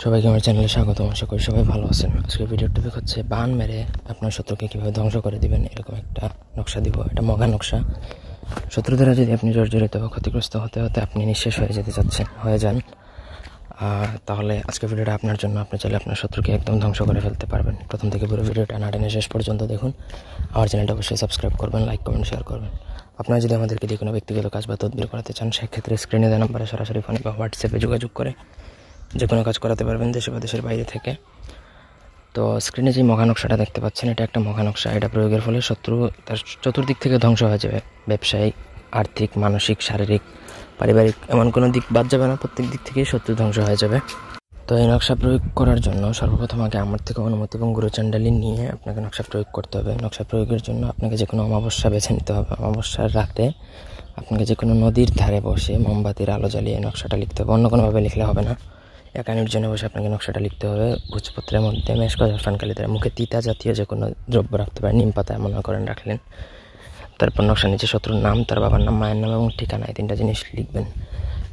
সবাইকে আমার চ্যানেলে স্বাগতম। আশা করি সবাই ভালো আছেন। আজকের ভিডিওর টপিক হচ্ছে বান মেরে আপনার শত্রুকে কীভাবে ধ্বংস করে দিবেন, এরকম একটা নকশা দিব। এটা মগা নকশা। শত্রু দ্বারা যদি আপনি জর্জরিত বা ক্ষতিগ্রস্ত হতে হতে আপনি নিঃশেষ হয়ে যান, তাহলে আজকের ভিডিওটা আপনার জন্য। আপনি চাইলে আপনার শত্রুকে একদম ধ্বংস করে ফেলতে পারবেন। প্রথম থেকে পুরো ভিডিওটা না টেনে শেষ পর্যন্ত দেখুন। আমার চ্যানেলটা অবশ্যই সাবস্ক্রাইব করবেন, লাইক কমেন্ট শেয়ার করবেন। আপনারা যদি আমাদেরকে দিয়ে কোনো ব্যক্তিগত কাজ বা তদবির করাতে চান, সেক্ষেত্রে স্ক্রিনে দেওয়া নাম্বারে সরাসরি ফোনে বা হোয়াটসঅ্যাপে যোগাযোগ করে যে কোনো কাজ করাতে পারবেন, দেশে বা দেশের বাইরে থেকে। তো স্ক্রিনে যে মগা নকশাটা দেখতে পাচ্ছেন, এটা একটা মগা নকশা। এটা প্রয়োগের ফলে শত্রু তার চতুর্দিক থেকে ধ্বংস হয়ে যাবে। ব্যবসায়িক, আর্থিক, মানসিক, শারীরিক, পারিবারিক, এমন কোনো দিক বাদ যাবে না। প্রত্যেক দিক থেকেই শত্রু ধ্বংস হয়ে যাবে। তো এই নকশা প্রয়োগ করার জন্য সর্বপ্রথম আগে আমার থেকে অনুমতি এবং গুরুচণ্ডালী নিয়ে আপনাকে নকশা প্রয়োগ করতে হবে। নকশা প্রয়োগের জন্য আপনাকে যে কোনো অমাবস্যা বেছে নিতে হবে। অমাবস্যার রাতে আপনাকে যে কোনো নদীর ধারে বসে মোমবাতির আলো জ্বালিয়ে নকশাটা লিখতে হবে। অন্য কোনোভাবে লিখলে হবে না। একা নির্জনে বসে আপনাকে নকশাটা লিখতে হবে। ভোজপত্রের মধ্যে মেশক জাফরানকালি দ্বারা মুখে তিতা জাতীয় যে কোনো দ্রব্য রাখতে পারেন। নিম পাতা মনে করেন রাখলেন। তারপর নকশা নিচে শত্রুর নাম, তার বাবার নাম, মায়ের নাম এবং ঠিকানা, এই তিনটা জিনিস লিখবেন।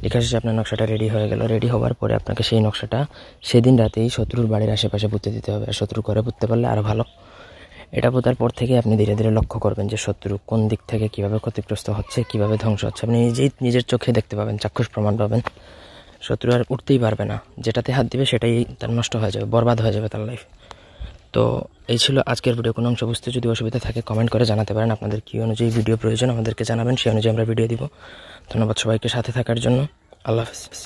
লেখা শেষে আপনার নকশাটা রেডি হয়ে গেল। রেডি হওয়ার পরে আপনাকে সেই নকশাটা সেদিন রাতেই শত্রুর বাড়ির আশেপাশে পুঁতে দিতে হবে। আর শত্রু ঘরে পুঁততে পারলে আরও ভালো। এটা পোতার পর থেকে আপনি ধীরে ধীরে লক্ষ্য করবেন যে শত্রু কোন দিক থেকে কীভাবে ক্ষতিগ্রস্ত হচ্ছে, কীভাবে ধ্বংস হচ্ছে। আপনি নিজের চোখে দেখতে পাবেন, চাক্ষুষ প্রমাণ পাবেন। শত্রু আর উঠতেই পারবে না। যেটাতে হাত দিবে সেটাই তার নষ্ট হয়ে যাবে, বরবাদ হয়ে যাবে তার লাইফ। তো এই ছিল আজকের ভিডিও। কোনো অংশ বুঝতে যদি অসুবিধা থাকে কমেন্ট করে জানাতে পারেন। আপনাদের কী অনুযায়ী ভিডিও প্রয়োজন আমাদেরকে জানাবেন, সেই অনুযায়ী আমরা ভিডিও দিব। ধন্যবাদ সবাইকে সাথে থাকার জন্য। আল্লাহ হাফেজ।